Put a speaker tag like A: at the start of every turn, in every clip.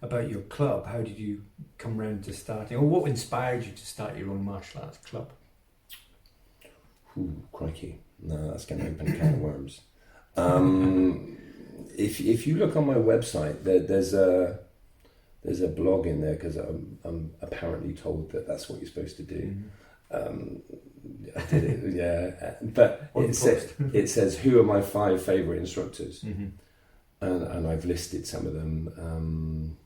A: about your club. How did you come round to starting, or what inspired you to start your own martial arts club?
B: Ooh, crikey. No, that's going to open a can of worms. If you look on my website, there's a blog in there, because I'm apparently told that that's what you're supposed to do. I did it, yeah. But it says who are my 5 favourite instructors, and I've listed some of them.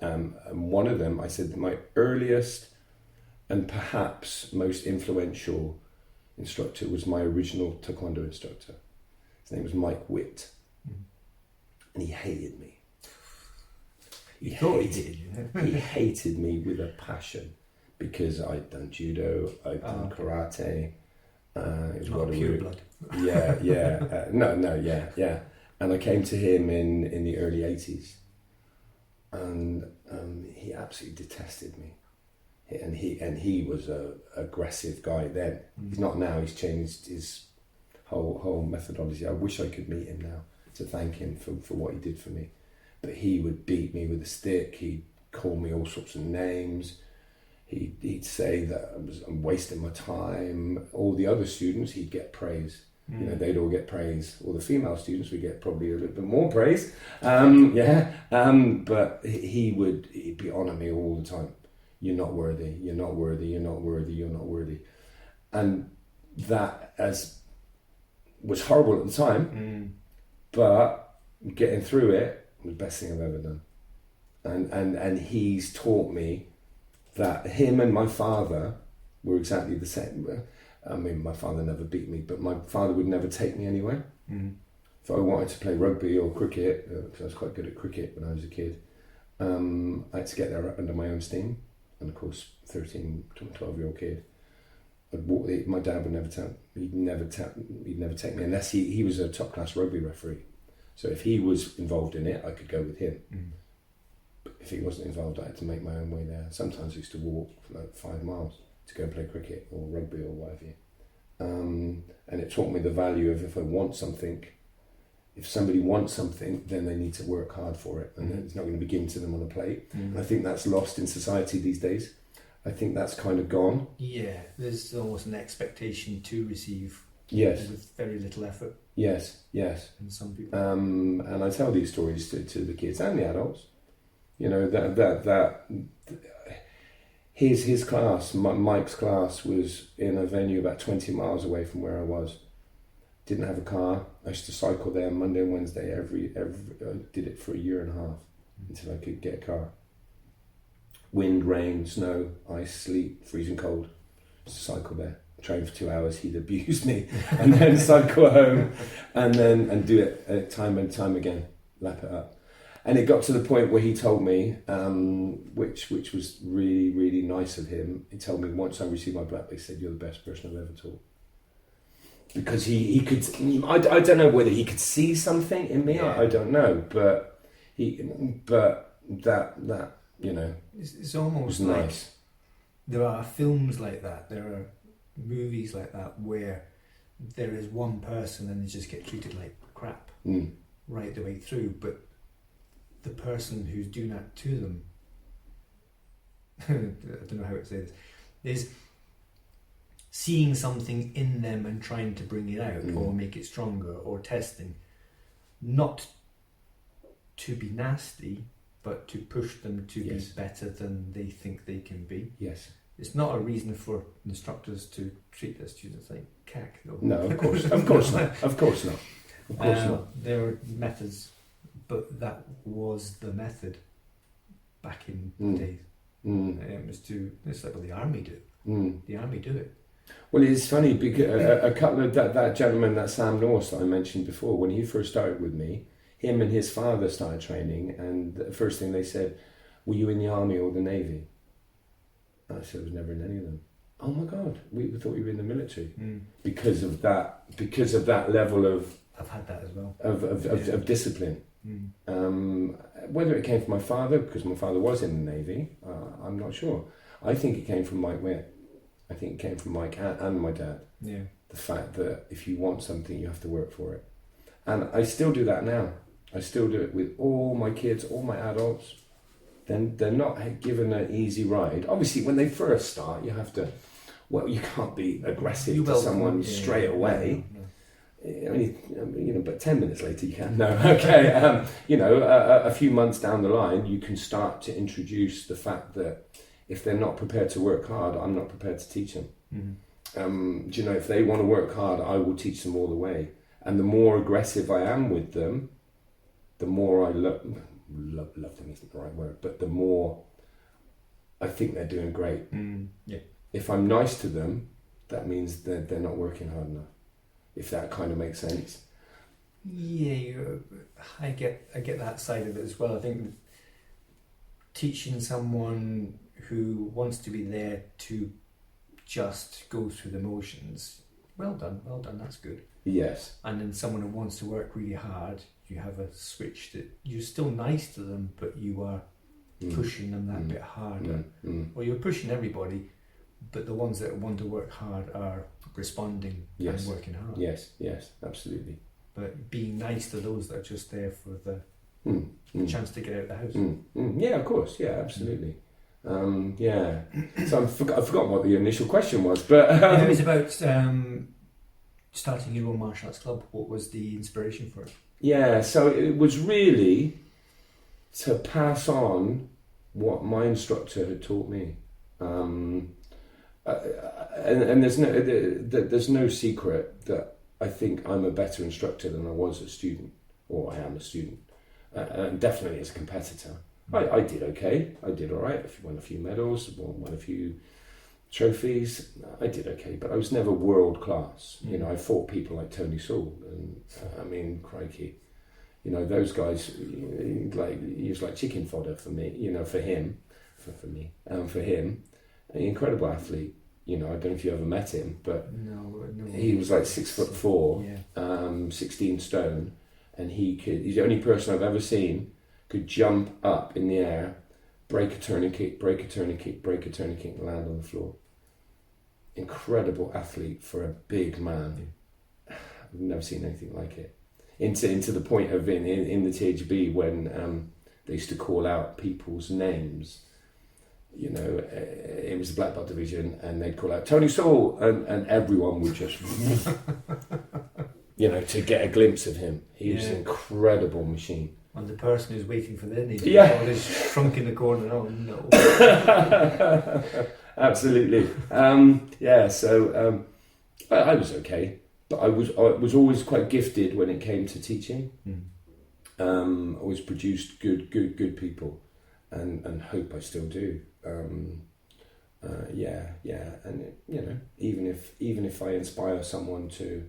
B: And one of them, I said that my earliest and perhaps most influential instructor was my original Taekwondo instructor. His name was Mike Witt, and he hated me. He hated me with a passion, because I'd done judo, I'd done karate. It was
A: not pure blood.
B: Yeah. And I came to him in the early 80s, and he absolutely detested me. And he was a aggressive guy then. He's not now. He's changed his whole methodology. I wish I could meet him now to thank him for what he did for me. But he would beat me with a stick. He'd call me all sorts of names. He'd say that I'm wasting my time. All the other students, he'd get praise. You know, they'd all get praise. All the female students would get probably a little bit more praise. But he'd be on at me all the time. You're not worthy. You're not worthy. You're not worthy. You're not worthy. And that was horrible at the time. But getting through it was the best thing I've ever done. And he's taught me that him and my father were exactly the same. I mean, my father never beat me, but my father would never take me anywhere. If I wanted to play rugby or cricket, because I was quite good at cricket when I was a kid, I had to get there under my own steam. And of course, 13, 12-year-old kid, my dad would never he'd never take me unless he was a top-class rugby referee. So if he was involved in it, I could go with him. But if he wasn't involved, I had to make my own way there. Sometimes I used to walk like 5 miles to go and play cricket or rugby or whatever. And it taught me the value of, if I want something, if somebody wants something, then they need to work hard for it, and it's not going to be given to them on a plate. And I think that's lost in society these days. I think that's kind of gone. Yeah,
A: there's almost an expectation to receive.
B: Yes.
A: With very little effort.
B: Yes.
A: And some people.
B: And I tell these stories to the kids and the adults. You know, that his class, Mike's class, was in a venue about 20 miles away from where I was. Didn't have a car. I used to cycle there Monday and Wednesday every I did it for a year and a half until I could get a car. Wind, rain, snow, ice, sleet, freezing cold. Just cycle there. Train for 2 hours. He'd abuse me, and then cycle home, and do it time and time again. Lap it up. And it got to the point where he told me, which was really, really nice of him. He told me once I received my black belt, he said, "You're the best person I've ever taught." Because he could, I don't know whether he could see something in me. I don't know, but that you know,
A: it's almost
B: was
A: like
B: nice.
A: There are films like that. There are movies like that where there is one person and they just get treated like crap right the way through, but the person who's doing that to them, I don't know how to say this, is seeing something in them and trying to bring it out or make it stronger, or testing, not to be nasty, but to push them to be better than they think they can be.
B: Yes.
A: It's not a reason for instructors to treat their students like cack, though.
B: No, of course not. Of course not.
A: There are methods, but that was the method back in the days. It's like what the army do. The army do it.
B: Well, it's funny because a couple of that gentleman, that Sam Norse that I mentioned before, when he first started with me, him and his father started training, and the first thing they said, "Were you in the army or the navy?" I said, "I was never in any of them." "Oh my God, we thought you were in the military." Because of that level of,
A: I've had that as well,
B: of discipline. Whether it came from my father, because my father was in the navy, I'm not sure. I think it came from Mike Witt. I think it came from Mike and my dad. Yeah. The fact that if you want something, you have to work for it. And I still do that now. I still do it with all my kids, all my adults. Then they're not given an easy ride. Obviously, when they first start, you have to. Well, you can't be aggressive to someone straight away. Only, but 10 minutes later you can. No, okay. A few months down the line, you can start to introduce the fact that if they're not prepared to work hard, I'm not prepared to teach them. Mm-hmm. If they want to work hard, I will teach them all the way. And the more aggressive I am with them, the more I love them isn't the right word, but the more I think they're doing great.
A: Yeah.
B: If I'm nice to them, that means that they're not working hard enough. If that kind of makes sense.
A: Yeah, I get that side of it as well. I think teaching someone who wants to be there to just go through the motions, well done, that's good.
B: Yes.
A: And then someone who wants to work really hard, you have a switch that you're still nice to them, but you are pushing them that bit harder. Well, you're pushing everybody, but the ones that want to work hard are responding and working hard.
B: Yes, absolutely.
A: But being nice to those that are just there for the chance to get out of the house.
B: Yeah, of course. Yeah, absolutely. So I've forgotten what the initial question was, but
A: it was about starting your own martial arts club. What was the inspiration for it?
B: Yeah, so it was really to pass on what my instructor had taught me. And there's no secret that I think I'm a better instructor than I was a student, or I am a student, and definitely as a competitor. I did okay. I did all right. I won a few medals, won a few trophies. I did okay, but I was never world class. I fought people like Tony Saul, and crikey, those guys, he was like chicken fodder for me. For him, for him, an incredible athlete. I don't know if you ever met him, but
A: no.
B: He was like 6'4", 16 stone, and he's the only person I've ever seen could jump up in the air, break a turning kick, break a turning kick, break a turning kick, and land on the floor. Incredible athlete for a big man. I've never seen anything like it. Into the point of in the THB when they used to call out people's names. It was the black belt division, and they'd call out Tony Saul, and everyone would just, to get a glimpse of him. He was an incredible machine.
A: And the person who's waiting for their name is shrunk in the corner. Oh no!
B: Absolutely. So I was okay, but I was always quite gifted when it came to teaching. Always produced good people, and hope I still do. And even if I inspire someone to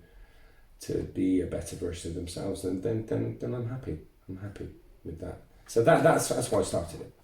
B: be a better version of themselves, then I'm happy. I'm happy with that. So that's why I started it.